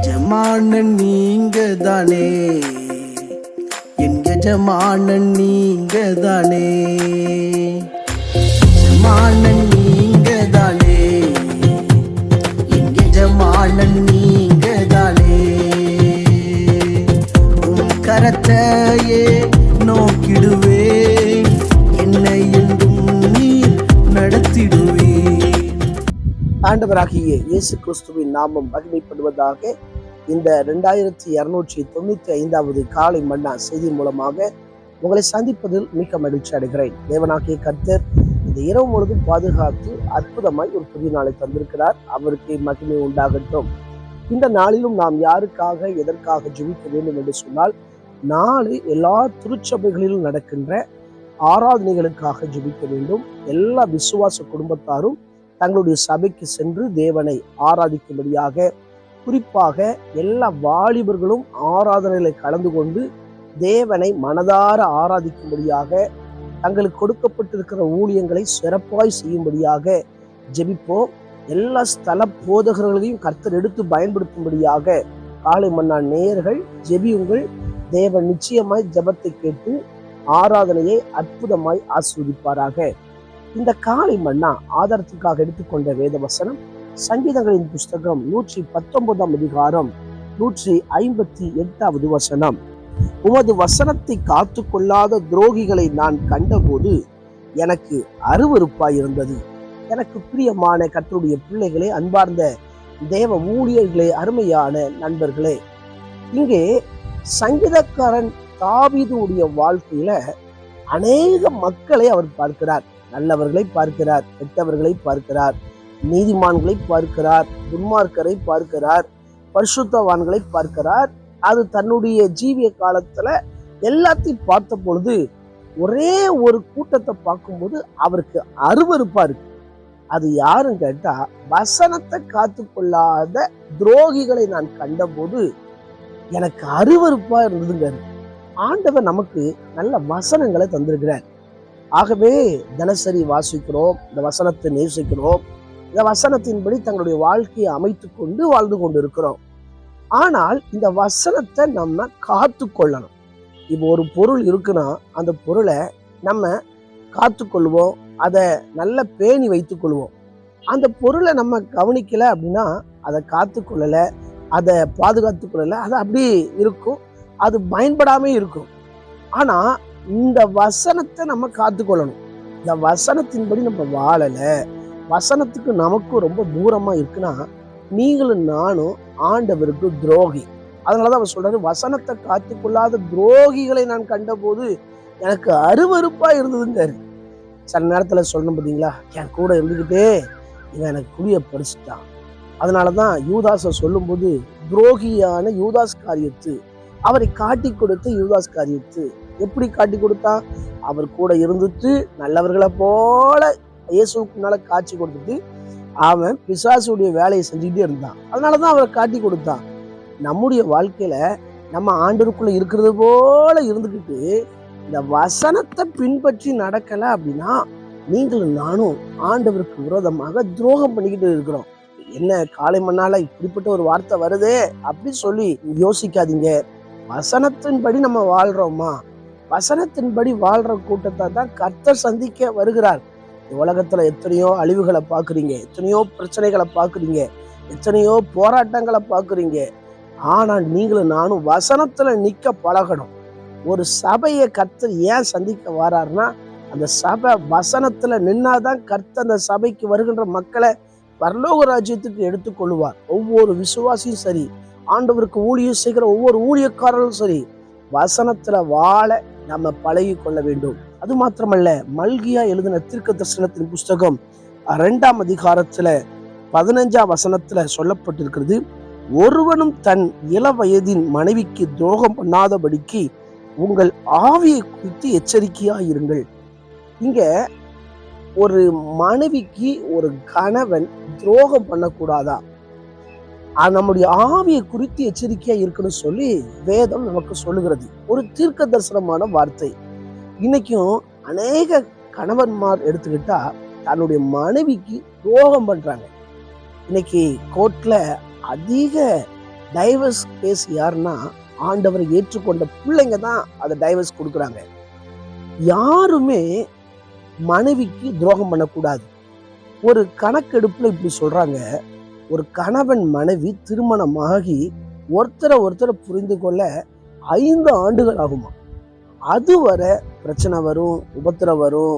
எஜமானன் நீங்க தானே, என் எஜமானன் நீங்க தானே, எஜமானன் நீங்க தானே, என் எஜமானன் நீங்க தானே. உன் கரத்தையே நோக்கிடுவேன், என்னை என்றும் நீர் நடத்திடுவேன். ஆண்டவராகிய இயேசு கிறிஸ்துவின் நாமம் மகிமைப்படுவதாக. இந்த 2295வது காலை மன்னா செய்தி மூலமாக உங்களை சந்திப்பதில் மிக்க மகிழ்ச்சி அடைகிறேன். தேவனாகிய கர்த்தர் இந்த இரவு முழுதும் பாதுகாத்து அற்புதமாய் ஒரு புதிய நாளை தந்திருக்கிறார். அவருக்கு மகிமை உண்டாகட்டும். இந்த நாளிலும் நாம் யாருக்காக எதற்காக ஜெபிக்க வேண்டும் என்று சொன்னால், நாளை எல்லா திருச்சபைகளிலும் நடக்கின்ற ஆராதனைகளுக்காக ஜெபிக்க வேண்டும். எல்லா விசுவாச குடும்பத்தாரும் தங்களுடைய சபைக்கு சென்று தேவனை ஆராதிக்கும்படியாக, குறிப்பாக எல்லா வாலிபர்களும் ஆராதனைகளை கலந்து கொண்டு தேவனை மனதார ஆராதிக்கும்படியாக, தங்களுக்கு கொடுக்கப்பட்டிருக்கிற ஊழியங்களை சிறப்பாய் செய்யும்படியாக ஜெபிப்போம். எல்லா ஸ்தல போதகர்களையும் கர்த்தர் எடுத்து பயன்படுத்தும்படியாக காலை மன்னா நேயர்கள் ஜெபியுங்கள். தேவன் நிச்சயமாய் ஜெபத்தை கேட்டு ஆராதனையை அற்புதமாய் ஆசீர்வதிப்பாராக. இந்த காலை மன்னா ஆதாரத்துக்காக எடுத்துக்கொண்ட வேத வசனம் சங்கீதங்களின் புஸ்தகம் 119ஆம் அதிகாரம் 158வது வசனம். உமது வசனத்தை காத்து கொள்ளாத துரோகிகளை நான் கண்டபோது எனக்கு அருவருப்பாயிருந்தது. எனக்கு பிரியமான கர்த்தருடைய பிள்ளைகளே, அன்பார்ந்த தேவ ஊழியர்களே, அருமையான நண்பர்களே, இங்கே சங்கீதக்காரன் தாவீதுடைய வாழ்க்கையில அநேக மக்களை அவர் பார்க்கிறார். நல்லவர்களை பார்க்கிறார், கெட்டவர்களை பார்க்கிறார், நீதிமான்களை பார்க்கிறார், துன்மார்க்கரை பார்க்கிறார், பரிசுத்தவான்களை பார்க்கிறார். அது தன்னுடைய ஜீவிய காலத்துல எல்லாத்தையும் பார்த்த பொழுது ஒரே ஒரு கூட்டத்தை பார்க்கும்போது அவருக்கு அருவருப்பா இருக்கு. அது யாரும் கேட்டா, வசனத்தை காத்து கொள்ளாத துரோகிகளை நான் கண்டபோது எனக்கு அருவருப்பா இருந்ததுங்க. ஆண்டவர் நமக்கு நல்ல வசனங்களை தந்திருக்கிறார். ஆகவே தினசரி வாசிக்கிறோம், இந்த வசனத்தை நேசிக்கிறோம், இந்த வசனத்தின்படி தங்களுடைய வாழ்க்கையை அமைத்து கொண்டு வாழ்ந்து கொண்டு இருக்கிறோம். ஆனால் இந்த வசனத்தை நம்ம காத்து கொள்ளணும். இப்போ ஒரு பொருள் இருக்குன்னா அந்த பொருளை நம்ம காத்து கொள்வோம், அதை நல்ல பேணி வைத்துக் கொள்வோம். அந்த பொருளை நம்ம கவனிக்கல அப்படின்னா, அதை காத்து கொள்ளலை, அதை பாதுகாத்து கொள்ளலை, அது அப்படி இருக்கும், அது பயன்படாமே இருக்கும். ஆனா இந்த வசனத்தை நம்ம காத்து கொள்ளணும். இந்த வசனத்தின்படி நம்ம வாழலை, வசனத்துக்கு நமக்கும் ரொம்ப தூரமா இருக்குன்னா, நீங்களும் நானும் ஆண்டவருக்கு துரோகி. அதனாலதான் அவர் சொல்றாரு, வசனத்தை காத்து கொள்ளாத துரோகிகளை நான் கண்டபோது எனக்கு அருவருப்பா இருந்ததுங்காரு. சில நேரத்துல சொல்லணும் பார்த்தீங்களா, என் கூட இருந்துக்கிட்டே இவன் எனக்கு குடிய படிச்சுட்டான். அதனாலதான் யூதாஸை சொல்லும் போது, துரோகியான யூதாஸ் காரியத்து, அவரை காட்டி கொடுத்த யூதாஸ் காரியத்து. எப்படி காட்டி கொடுத்தா? அவர் கூட இருந்துட்டு நல்லவர்களை போல இயேசுக்கு முன்னால காட்சி கொடுத்துட்டு அவன் பிசாசுடைய வேலையை செஞ்சுக்கிட்டே இருந்தான். அதனாலதான் அவரை காட்டி கொடுத்தான். நம்முடைய வாழ்க்கையில நம்ம ஆண்டவருக்குள்ள இருக்கிறது போல இருந்துக்கிட்டு இந்த வசனத்தை பின்பற்றி நடக்கல அப்படின்னா, நீங்களும் நானும் ஆண்டவருக்கு விரோதமாக துரோகம் பண்ணிக்கிட்டு இருக்கிறோம். என்ன காலை மண்ணால இப்படிப்பட்ட ஒரு வார்த்தை வருதே அப்படின்னு சொல்லி யோசிக்காதீங்க. வசனத்தின்படி நம்ம வாழ்றோமா? வசனத்தின்படி வாழ்ற கூட்டத்தை தான் கர்த்தர் சந்திக்க வருகிறார். உலகத்துல எத்தனையோ அழிவுகளை பாக்குறீங்க, எத்தனையோ பிரச்சனைகளை பாக்குறீங்க, எத்தனையோ போராட்டங்களை பாக்குறீங்க. ஆனா நீங்களும் நானும் வசனத்துல நிக்க பழகணும். ஒரு சபையை கர்த்தர் ஏன் சந்திக்க வராருன்னா, அந்த சபை வசனத்துல நின்னாதான் கர்த்தர் அந்த சபைக்கு வருகின்ற மக்களை பரலோக ராஜ்யத்துக்கு எடுத்துக்கொள்வார். ஒவ்வொரு விசுவாசியும் சரி, ஆண்டவருக்கு ஊழியம் செய்கிற ஒவ்வொரு ஊழியக்காரர்களும் சரி, வசனத்துல வாழ நம்ம பழகி கொள்ள வேண்டும். அது மாத்திரமல்ல, மல்கியா எழுதின தீர்க்க தரிசனத்தின் புஸ்தகம் 2ஆம் அதிகாரத்துல 15ஆம் வசனத்துல சொல்லப்பட்டிருக்கிறது, ஒருவனும் தன் இள வயதின் மனைவிக்கு துரோகம் பண்ணாதபடிக்கு உங்கள் ஆவியை குறித்து எச்சரிக்கையா இருங்கள். இங்க ஒரு மனைவிக்கு ஒரு கணவன் துரோகம் பண்ணக்கூடாதா? நம்முடைய ஆவியை குறித்து எச்சரிக்கையா இருக்குன்னு சொல்லி வேதம் நமக்கு சொல்லுகிறது. ஒரு தீர்க்க தரிசனமான வார்த்தை. இன்னைக்கும் அநேக கணவன்மார் எடுத்துக்கிட்டா தன்னுடைய மனைவிக்கு துரோகம் பண்றாங்க. இன்னைக்கு கோர்ட்ல அதிக டைவர்ஸ் கேஸ் யாருன்னா ஆண்டவரை ஏற்றுக்கொண்ட பிள்ளைங்க தான் அதை டைவர்ஸ் கொடுக்குறாங்க. யாருமே மனைவிக்கு துரோகம் பண்ணக்கூடாது. ஒரு கணக்கெடுப்புல இப்படி சொல்றாங்க, ஒரு கணவன் மனைவி திருமணமாகி ஒருத்தரை புரிந்து கொள்ள 5 ஆண்டுகள் ஆகுமா. அதுவரை பிரச்சனை வரும், உபத்திரம் வரும்,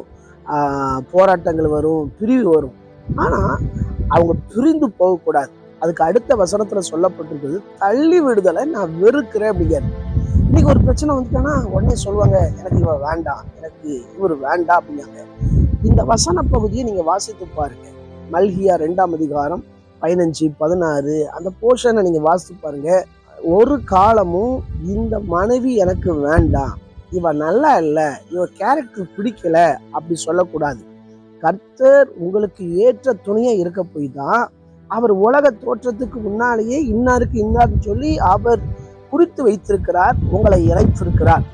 போராட்டங்கள் வரும், பிரிவு வரும். ஆனா அவங்க பிரிந்து போகக்கூடாது. அதுக்கு அடுத்த வசனத்துல சொல்லப்பட்டிருக்கிறது, தள்ளி விடுதலை நான் வெறுக்கிறேன் அப்படிங்கிறது. இன்னைக்கு ஒரு பிரச்சனை வந்துட்டானா உடனே சொல்லுவாங்க, எனக்கு இவ வேண்டாம், எனக்கு இவர் வேண்டாம் அப்படிங்காங்க. இந்த வசன பகுதியை நீங்க வாசித்து பாருங்க. மல்கியா 2ஆம் அதிகாரம் 15, 16 அந்த போர்ஷனை நீங்க வாசித்து பாருங்க. ஒரு காலமும் இந்த மனைவி எனக்கு வேண்டாம், இவ நல்லா இல்லை, இவ கேரக்டர் பிடிக்கல அப்படி சொல்லக்கூடாது. கர்த்தர் உங்களுக்கு ஏற்ற துணையா இருக்க போய் தான் அவர் உலக தோற்றத்துக்கு முன்னாலேயே இன்னாருக்கு இன்னார்னு சொல்லி அவர் குறித்து வைத்திருக்கிறார், உங்களை இணைத்திருக்கிறார்.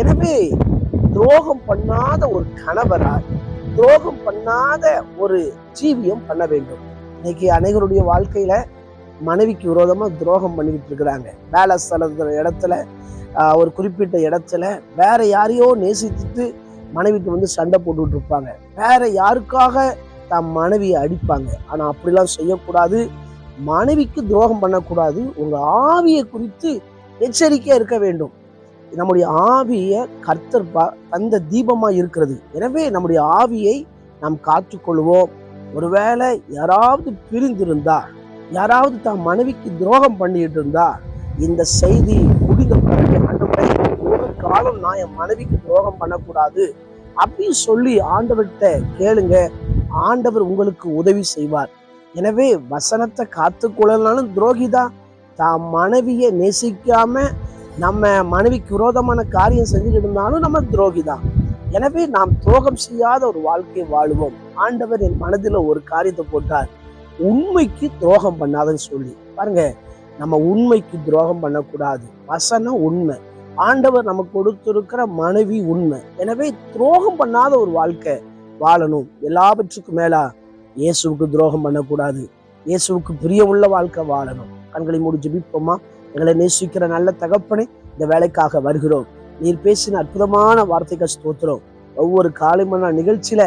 எனவே துரோகம் பண்ணாத ஒரு கணவரால் துரோகம் பண்ணாத ஒரு ஜீவியம் பண்ண வேண்டும். இன்னைக்கு அனைவருடைய வாழ்க்கையில மனைவிக்கு விரோதமா துரோகம் பண்ணிக்கிட்டு இருக்கிறாங்க. வேலை ஸ்தலத்துல இடத்துல ஒரு குறிப்பிட்ட இடத்துல வேற யாரையோ நேசித்துட்டு மனைவிக்கு வந்து சண்டை போட்டுட்டு இருப்பாங்க. வேற யாருக்காக தம் மனைவியை அடிப்பாங்க. ஆனா அப்படிலாம் செய்யக்கூடாது. மனைவிக்கு துரோகம் பண்ணக்கூடாது. உங்க ஆவியை குறித்து எச்சரிக்கையா இருக்க வேண்டும். நம்முடைய ஆவியை கர்த்தர் தந்த தீபமா இருக்கிறது. எனவே நம்முடைய ஆவியை நாம் காத்துக்கொள்வோம். ஒருவேளை யாராவது பிரிந்திருந்தா, யாராவது தம் மனைவிக்கு துரோகம் பண்ணிட்டு இருந்தா, இந்த செய்தி முடிந்த பிறகு ஆண்டவரே, ஒரு காலம் நான் என் மனைவிக்கு துரோகம் பண்ணக்கூடாது அப்படின்னு சொல்லி ஆண்டவர்கிட்ட கேளுங்க. ஆண்டவர் உங்களுக்கு உதவி செய்வார். எனவே வசனத்தை காத்துக்கொள்ளனாலும் துரோகிதான். தான் மனைவியை நேசிக்காம நம்ம மனைவிக்கு விரோதமான காரியம் செஞ்சுக்கிட்டு இருந்தாலும் நம்ம துரோகிதான். எனவே நாம் துரோகம் செய்யாத ஒரு வாழ்க்கையை வாழுவோம். ஆண்டவர் என் மனதில் ஒரு காரியத்தை போட்டார், உண்மைக்கு துரோகம் பண்ணாதன்னு சொல்லி. பாருங்க, நம்ம உண்மைக்கு துரோகம் பண்ணக்கூடாது. வசனம் உண்மை, ஆண்டவர் நமக்கு கொடுத்திருக்கிற மனைவி உண்மை. எனவே துரோகம் பண்ணாத ஒரு வாழ்க்கை வாழணும். எல்லாவற்றுக்கும் மேலா இயேசுவுக்கு துரோகம் பண்ணக்கூடாது. இயேசுவுக்கு பிரியமுள்ள வாழ்க்கை வாழணும். கண்களை மூடி ஜெபிப்போமா. எங்களை நேசிக்கிற நல்ல தகப்பனே, இந்த வேலைக்காக வருகிறோம். நீர் பேசின அற்புதமான வார்த்தைகள் ஸ்தோத்திரம். ஒவ்வொரு காலை மணி நிகழ்ச்சியில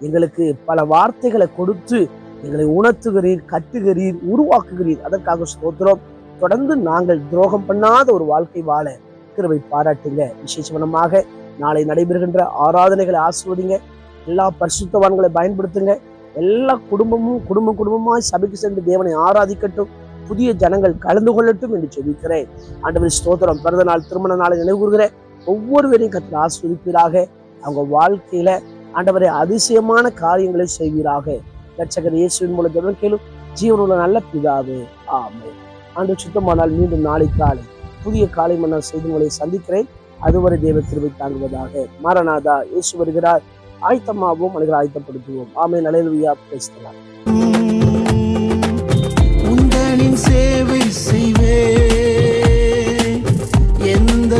எங்களுக்கு பல வார்த்தைகளை கொடுத்து எங்களை உணர்த்துகிறீர், கட்டுகிறீர், உருவாக்குகிறீர். அதற்காக ஸ்தோத்திரம். தொடர்ந்து நாங்கள் துரோகம் பண்ணாத ஒரு வாழ்க்கை வாழ கிருபை பாராட்டுங்க. விசேஷமாக நாளை நடைபெறுகின்ற ஆராதனைகளை ஆசீர்வதிங்க. எல்லா பரிசுத்தவான்களை பயன்படுத்துங்க. எல்லா குடும்பமாய் சபைக்கு சென்று தேவனை ஆராதிக்கட்டும். புதிய ஜனங்கள் கலந்து கொள்ளட்டும் என்று சொல்லிக்கிறேன். ஆண்டவர் ஸ்தோத்திரம். பிறந்த நாள், திருமண நாளை நினைவுகிற ஒவ்வொருவரையும் கர்த்தர் ஆசீர்வதிப்பீராக. அவங்க வாழ்க்கையில ஆண்டவரை அதிசயமான காரியங்களை செய்வீராக. இரட்சகர் இயேசுவின் மூலம் ஜெபம் கேளும் ஜீவனுள்ள நல்ல பிதாவே, ஆமென். ஆண்டவர் சுத்தமானால் மீண்டும் நாளை காலை புதிய காலை மன்னர் செய்து உங்களை சந்திக்கிறேன். அதுவரை தேவ கிருபை தாங்குவதாக. மாரநாதா, இயேசு வருகிறார். ஆயத்தமாகவும் அனைவரை ஆயத்தப்படுத்துவோம். ஆமென். அல்லேலூயா. Praise the Lord. உந்தனின் சேவை செய்வே எந்த